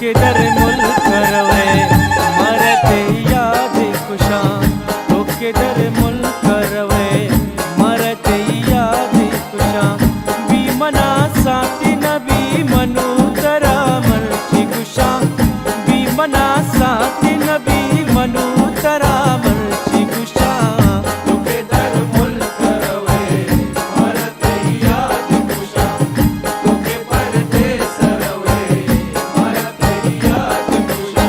किधर मुल्क रवे मरते याद खुशा, तो किधर मुल्क रवे मरते याद खुशा, बी मना साथी नबी मनु तरा मर्ची खुशा, बी मना साथी नबी मनु तरा मर्ची खुशा, तो किधर मुल्क रवे मरते याद खुशा, तो के परदेस रवे मरते याद खुशा।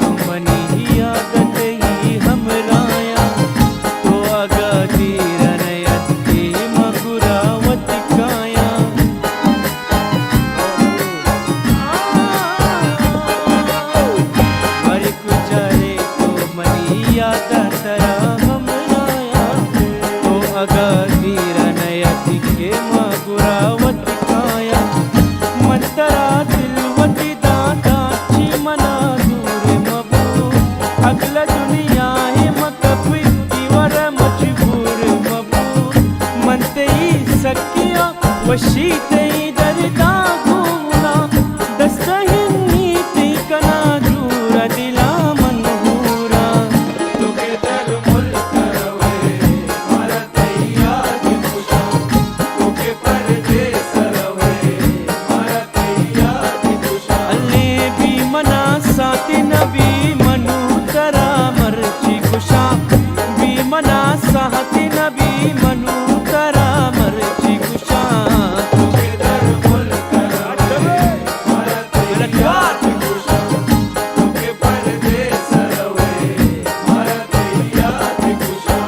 तुमनी आदत ही हमराया, तो आगा तीरनयती मगुरावत काया, हमारी गुजा तुमनी आदत तरा हमराया, तो आगा तीरनयती के मगुरावत काया, मंतरा दिलवती दादाची मना दूर मबू, अगला दुनिया है मकबी दीवार मजबूर मबू, मनते ही सकिया वशीते दरदा घूमना, दस्तहिनी ती कना दूरा दिला मनहूरा, तो के दर मुल्क रवे मरते याद खुशा, तो के परदेस रवे मरते याद खुशा, अल्ले भी मना साथी नबी मनु तरा मर्ची खुशा, भी मना साथी नबी मनु तरा मर्ची खुशा, तो के दर मुल्क रवे मरते याद खुशा, तो के परदेस रवे मरते याद खुशा।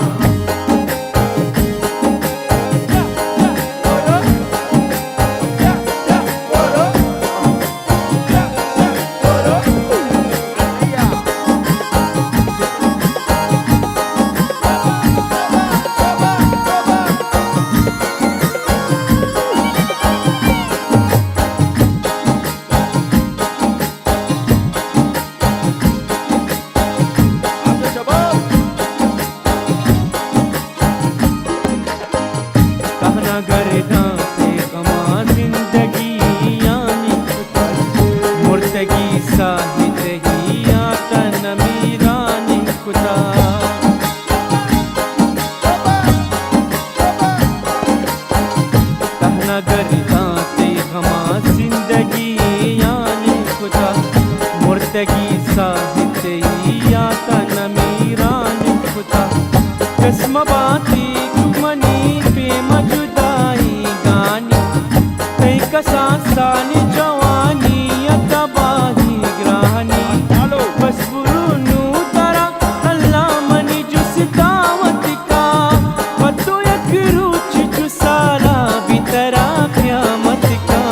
कहना गर्दा से कमा जिंदगी यानी मुर्तगी साहित ही आता नमीरानी खुदा, कहना गर्दा से कमा जिंदगी यानी खुदा, मुर्तगी साहित ही आता नमीरानी खुदा, कसम बाती तुमनी पे मजुदाई गानी, कई कसा सानी जवानी अतबाही ग्रानी, बस बुरुनु तरा अल्लाह मनी जुस दावत का, पतो यक रुच जुसाला बितरा क़यामत का,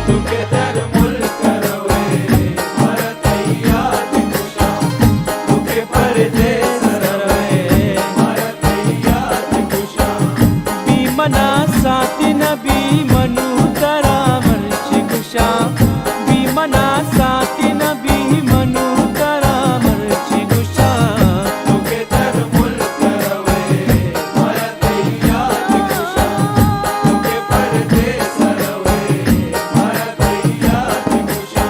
तू के दर मुल्क रवे मरते याद खुशा, तू के परदेस रवे मरते याद खुशा, बी मना साथी नबी मनु तरा मर्ची खुशा, बी मना साथी नबी मनु तरा मर्ची खुशा, तू के दर मुल्क रवे मरते याद खुशा, तू के परदेस रवे मरते याद खुशा।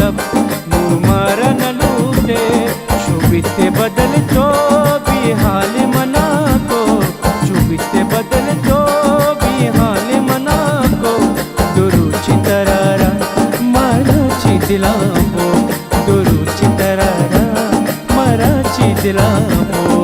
लब नूर मारा न लूटे शुबिते बदल तो भी हाल मना को शुबिते बदल तो भी हाल मना को दुरुची तरारा मराची दिलाबो दुरुची तरारा मराची दिलाबो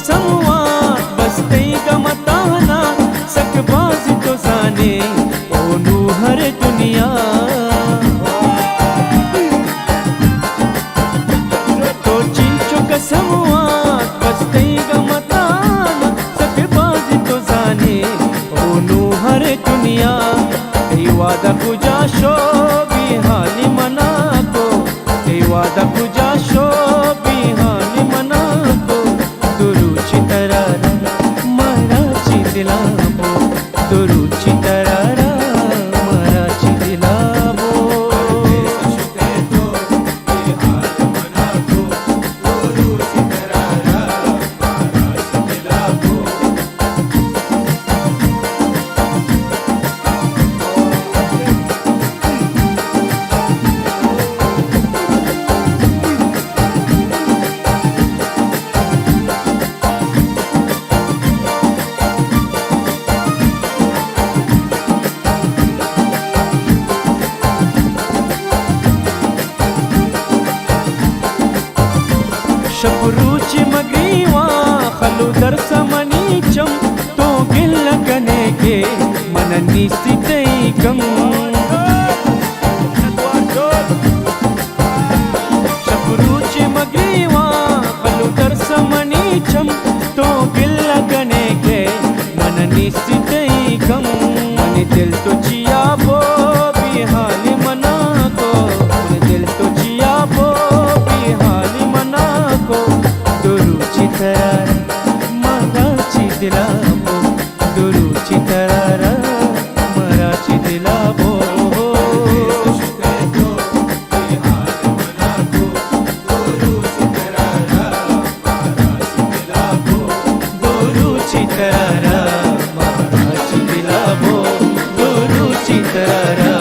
संवाद बसते गमताना सकबाज तो जाने ओनू हर दुनिया तो चिंचो का संवाद बसते गमताना सकबाज तो जाने ओनू हर दुनिया वादा कुजा शो भी हानि मना को वादा कुजा शो भी हानि मना को दुरुची तरारा मराची दिलाबो दुरुची तरारा मराची दिलाबो शपरूची मगरीवा खलु दरसमनी चम तो गिल लगने के मननी स्थिति कम शपरूची मगरीवा खलु दरसमनी चम तो गिल लगने के मननी स्थिति कम मन दिल तो जिया बो भी हाल मना को दिल तो जिया बो भी हाल मना को दुरुची तरारा मराची दिलाबो दुरुची तरारा मराची दिलाबो दुरुची तरारा मराची दिलाबो दुरुची तरारा